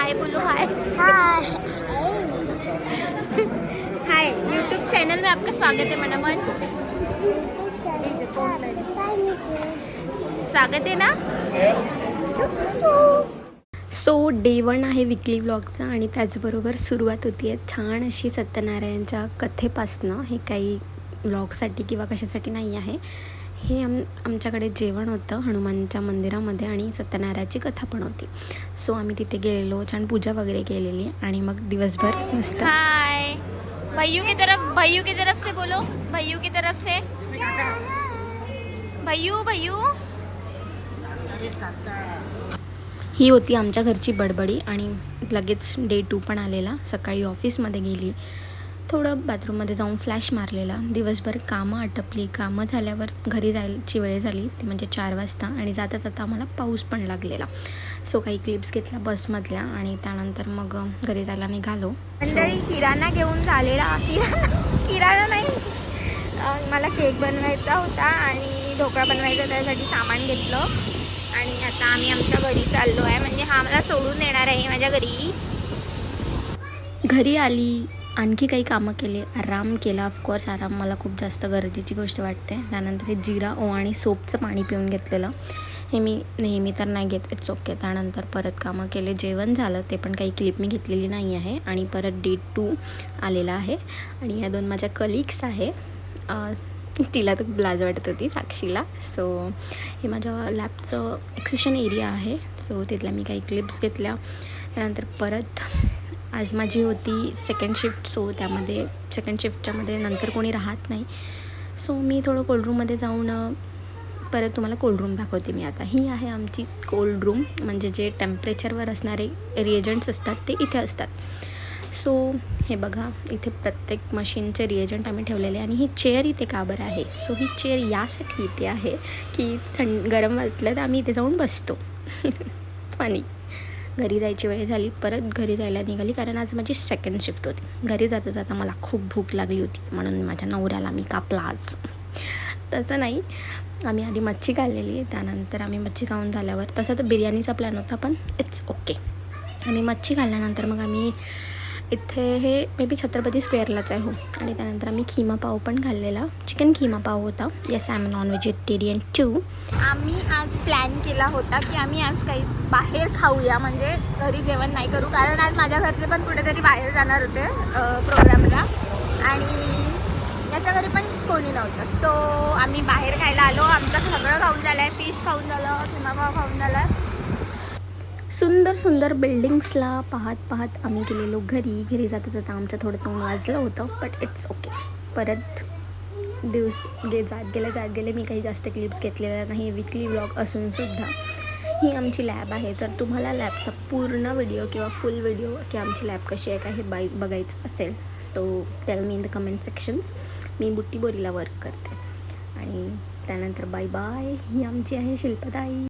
हाय बोलो, हाय हाय हाय। YouTube channel में आपका स्वागत है मनमन। स्वागत आहे ना। सो डे 1 आहे विकली व्लॉगचा आणि त्याचबरोबर सुरुवात होती आहे छान अशी सत्यनारायणच्या कथेपासनं. हे काही व्लॉगसाठी किंवा कशासाठी नाही आहे, हे आमच्याकडे जेवण होतं हनुमानच्या मंदिरामध्ये आणि सत्यनारायणाची कथा पण होती. सो आम्ही तिथे गेलेलो, छान पूजा वगैरे केलेली आणि मग दिवसभर नुसतं हाय भैयू की तरफ से बोलो, भैयू की तरफ से भैयू भैयू। ही होती आमच्या घरची बडबडी आणि लगेच डे 2 पण आलेला. सकाळी ऑफिसमध्ये गेली, थोडं बाथरूममध्ये जाऊन फ्लॅश मारलेला. दिवसभर कामं आटपली. कामं झाल्यावर घरी जायची वेळ झाली, ती म्हणजे 4 वाजता आणि जाता जाता आम्हाला पाऊस पण लागलेला. सो काही क्लिप्स घेतल्या बसमधल्या आणि त्यानंतर मग घरी जायला निघालो. मंडळी किराणा घेऊन झालेला. किराणा नाही, मला केक बनवायचा होता आणि ढोकळा बनवायचा, त्यासाठी सामान घेतलं आणि आता आम्ही आमच्या घरी चाललो आहे. म्हणजे हा मला सोडून येणार आहे माझ्या घरी. घरी आली, आणखी काही कामं केले, आराम केला. ऑफकोर्स आराम मला खूप जास्त गरजेची गोष्ट वाटते. त्यानंतर हे जिरा आणि सोपचं पाणी पिऊन घेतलेलं. हे मी नेहमी तर नाही घेत, इट्स ओके. त्यानंतर परत कामं केले, जेवण झालं, ते पण काही क्लिप मी घेतलेली नाही आहे. आणि परत डे 2 आलेला आहे आणि या 2 माझ्या कलिग्स आहे. तिला तर लाज वाटत होती, साक्षीला. सो हे माझ्या लॅबचं एक्सेशन एरिया आहे. सो तिथल्या मी काही क्लिप्स घेतल्या. त्यानंतर परत आज माझी होती सेकंड शिफ्ट. सो त्यामध्ये सेकंड शिफ्टच्यामध्ये नंतर कोणी राहत नाही. सो मी थोडं कोल्ड रूममध्ये जाऊन परत तुम्हाला कोल्ड रूम दाखवते मी आता. ही आहे आमची कोल्ड रूम, म्हणजे जे टेम्परेचरवर असणारे रिएजंट्स असतात ते इथे असतात. सो हे बघा, इथे प्रत्येक मशीनचे रिएजंट आम्ही ठेवलेले आणि ही चेअर इथे का बरं आहे. सो ही चेअर यासाठी इथे आहे की गरम वाटलं तर आम्ही इथे जाऊन बसतो. फनी. घरी जायची वेळ झाली, परत घरी जायला निघाली कारण आज माझी सेकंड शिफ्ट होती. घरी जाता जाता मला खूप भूक लागली होती, म्हणून माझ्या नवऱ्याला मी कापला आज. तसं नाही, आम्ही आधी मच्छी खाल्लेली, त्यानंतर आम्ही मच्छी खाऊन झाल्यावर, तसं तर बिर्याणीचा प्लॅन होता पण इट्स ओके. आणि मच्छी खाल्ल्यानंतर मग आम्ही इथे, हे मे बी छत्रपती स्क्वेअरलाच आहे हो. आणि त्यानंतर आम्ही खिमा पाव पण खाल्लेला, चिकन खिमा पाव होता. Yes, I am non vegetarian too. आम्ही आज प्लॅन केला होता की आम्ही आज काही बाहेर खाऊया, म्हणजे घरी जेवण नाही करू, कारण आज माझ्या घरचे पण कुठेतरी बाहेर जाणार होते प्रोग्रामला आणि याच्या घरी पण कोणी नव्हतं. सो आम्ही बाहेर खायला आलो. आमचं सगळं खाऊन झालं आहे, फिश खाऊन झालं, खिमा पाव खाऊन झालं. सुंदर सुंदर बिल्डिंग्सला पाहत पाहत आम्ही गेलेलो घरी जाता जाता आमचं थोडं तोंड वाजलं होतं, बट इट्स ओके. परत दिवस जात गेले. मी काही जास्त क्लिप्स घेतलेल्या नाही विकली व्लॉग असूनसुद्धा. ही आमची लॅब आहे. जर तुम्हाला लॅबचा पूर्ण व्हिडिओ किंवा फुल व्हिडिओ की आमची लॅब कशी आहे का हे बघायचं असेल, so tell me in the comment sections. मी बुट्टीबोरीला वर्क करते. आणि त्यानंतर बाय बाय. ही आमची आहे शिल्पताई.